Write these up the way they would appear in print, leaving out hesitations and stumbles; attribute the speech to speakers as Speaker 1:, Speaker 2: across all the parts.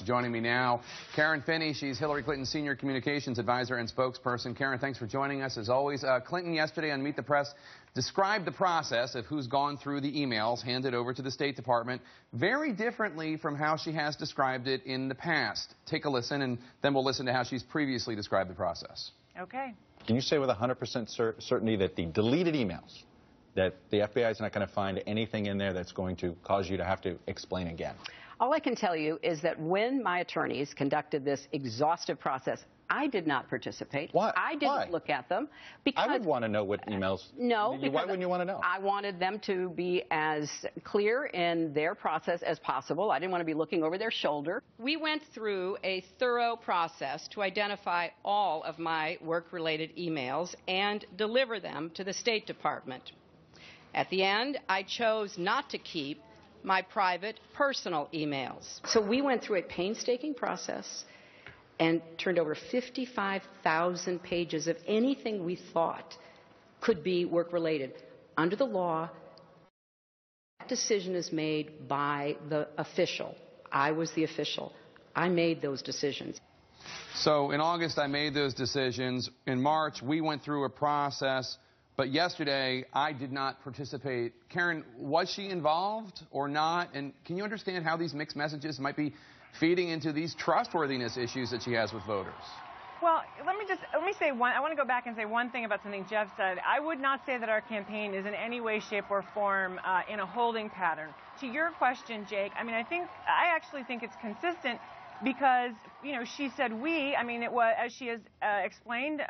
Speaker 1: Joining me now, Karen Finney. She's Hillary Clinton's senior communications advisor and spokesperson. Karen, thanks for joining us as always. Clinton yesterday on Meet the Press described the process of who's gone through the emails handed over to the State Department very differently from how she has described it in the past. Take a listen, and then we'll listen to how she's previously described the process.
Speaker 2: Okay.
Speaker 3: Can you say with 100% certainty that the deleted emails, that the FBI is not going to find anything in there that's going to cause you to have to explain again?
Speaker 4: All I can tell you is that when my attorneys conducted this exhaustive process, I did not participate.
Speaker 3: Why?
Speaker 4: I didn't look at them. Because
Speaker 3: I would want to know what emails.
Speaker 4: No.
Speaker 3: Why wouldn't you want to know?
Speaker 4: I wanted them to be as clear in their process as possible. I didn't want to be looking over their shoulder. We went through a thorough process to identify all of my work-related emails and deliver them to the State Department. At the end, I chose not to keep my private, personal emails. So we went through a painstaking process and turned over 55,000 pages of anything we thought could be work-related. Under the law, that decision is made by the official. I was the official. I made those decisions.
Speaker 1: So in August, I made those decisions. In March, we went through a process. But yesterday, I did not participate. Karen, was she involved or not? And can you understand how these mixed messages might be feeding into these trustworthiness issues that she has with voters?
Speaker 2: Well, let me say one. I want to go back and say one thing about something Jeff said. I would not say that our campaign is in any way, shape, or form in a holding pattern. To your question, Jake, I actually think it's consistent. Because, you know, she said we, it was, as she has explained,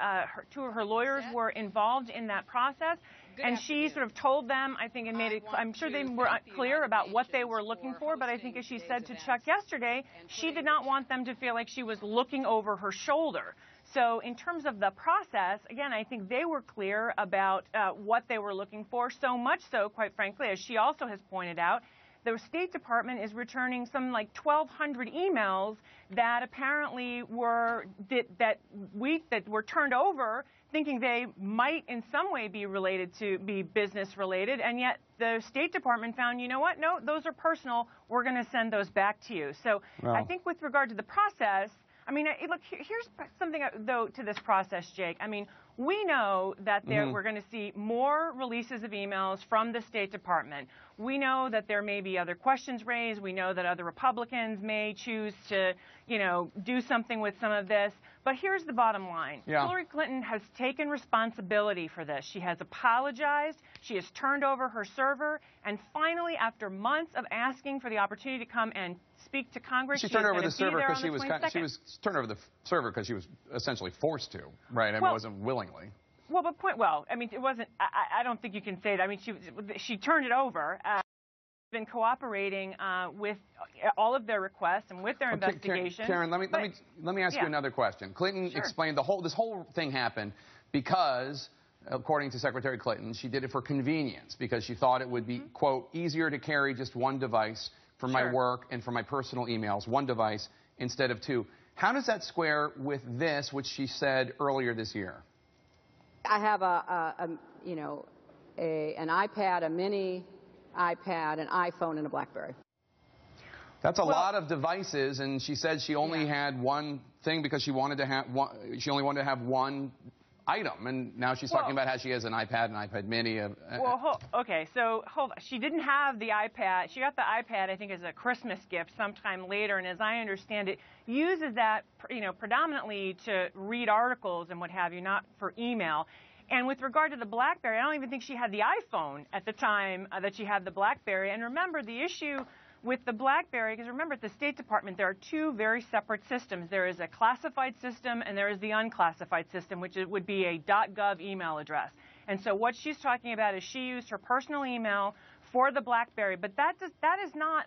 Speaker 2: two of her lawyers were involved in that process. And she sort of told them, I think, and made it, I'm sure they were clear about what they were looking for. But I think, as she said to Chuck yesterday, she did not want them to feel like she was looking over her shoulder. So in terms of the process, again, I think they were clear about what they were looking for. So much so, quite frankly, as she also has pointed out, the State Department is returning some like 1,200 emails that apparently were that were turned over, thinking they might in some way be business related, and yet the State Department found, you know what? No, those are personal. We're going to send those back to you. So I think with regard to the process, look, here's something, though, to this process, Jake. We know that we're going to see more releases of emails from the State Department. We know that there may be other questions raised. We know that other Republicans may choose to, do something with some of this. But here's the bottom line. Hillary Clinton has taken responsibility for this. She has apologized. She has turned over her server. And finally, after months of asking for the opportunity to come and speak to Congress,
Speaker 1: she turned over the server because she was turned over the server because she was essentially forced to, right? It wasn't willingly.
Speaker 2: Well, but it wasn't. I don't think you can say that. She turned it over. Been cooperating with all of their requests and with their investigation.
Speaker 1: Karen, let me ask you another question. Clinton explained this whole thing happened because, according to Secretary Clinton, she did it for convenience because she thought it would be, quote, easier to carry just one device for my work and for my personal emails, one device instead of two. How does that square with this, which she said earlier this year?
Speaker 4: I have an iPad, a mini iPad, an iPhone, and a BlackBerry.
Speaker 1: That's a lot of devices, and she said she only had one thing because she wanted to have one. She only wanted to have one item, and now she's talking about how she has an iPad, an iPad Mini.
Speaker 2: Okay, so hold on. She didn't have the iPad. She got the iPad, I think, as a Christmas gift sometime later, and as I understand it, uses that, predominantly to read articles and what have you, not for email. And with regard to the BlackBerry, I don't even think she had the iPhone at the time that she had the BlackBerry. And remember, the issue with the BlackBerry, because remember, at the State Department, there are two very separate systems. There is a classified system, and there is the unclassified system, which would be a .gov email address. And so what she's talking about is she used her personal email for the BlackBerry. But that is not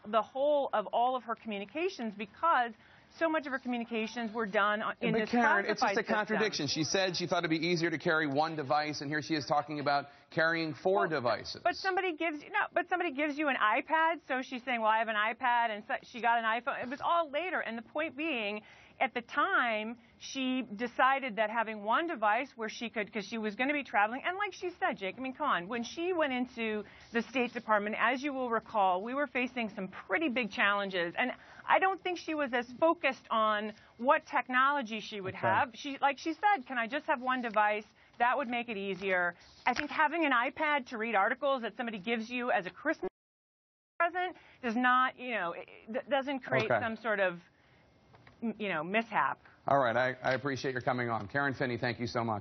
Speaker 2: the whole of all of her communications, because so much of her communications were done in this
Speaker 1: Karen,
Speaker 2: classified
Speaker 1: it's just a
Speaker 2: system.
Speaker 1: contradiction. She said she thought it'd be easier to carry one device, and here she is talking about carrying four devices.
Speaker 2: But somebody gives you an iPad, so she's saying, well, I have an iPad, and so she got an iPhone. It was all later, and the point being, at the time, she decided that having one device where she could, because she was going to be traveling, and like she said, Jake, come on, when she went into the State Department, as you will recall, we were facing some pretty big challenges, and I don't think she was as focused on what technology she would have. Like she said, can I just have one device? That would make it easier. I think having an iPad to read articles that somebody gives you as a Christmas present does not, doesn't create some sort of, mishap.
Speaker 1: All right. I appreciate your coming on. Karen Finney, thank you so much.